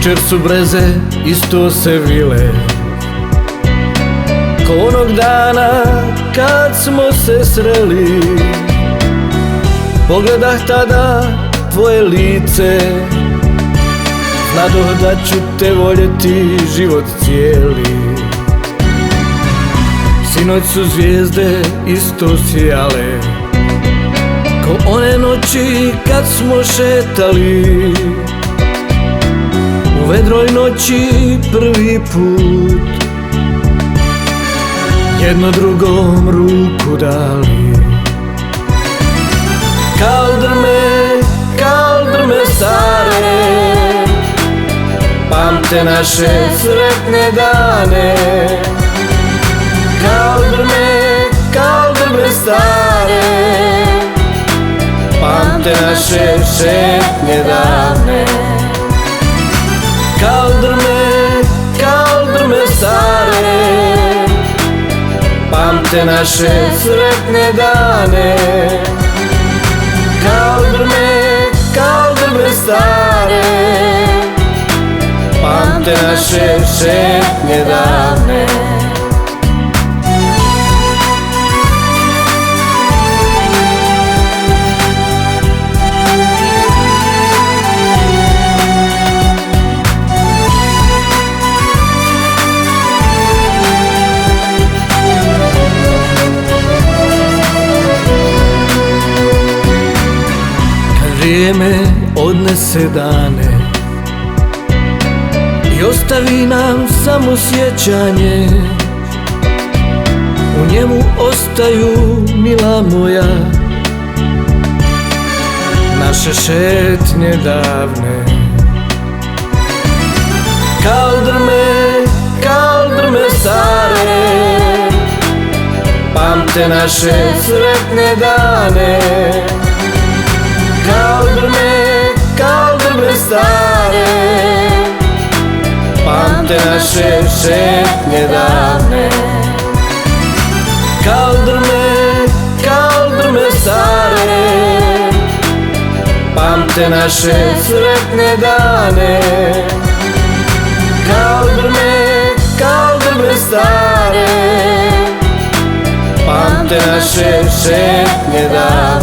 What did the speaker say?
Jučer su breze, isto se vile, ko onog dana kad smo se sreli. Pogledah tada tvoje lice, znadoh da ću te voljeti život cijeli. Sinoć su zvijezde isto sjale, ko one noći kad smo šetali. U vedroj noći prvi put jedno drugom ruku dali. Kal drme stare, pamte naše sretne dane. Kal drme stare, pamte naše šetnje dane. Kal drme stare, pamte naše sretne dane. Kal drme stare, pamte naše šetnje dane. Vrijeme odnese dane i ostavi nam samo sjećanje. U njemu ostaju, mila moja, naše šetnje davne. Kal drme stare, pamte naše sretne dane. Kal drme stare, pamte naše šetnje dane. Kal drme stare, pamte naše sretne dane. Kal drme stare, pamte naše šetnje dane.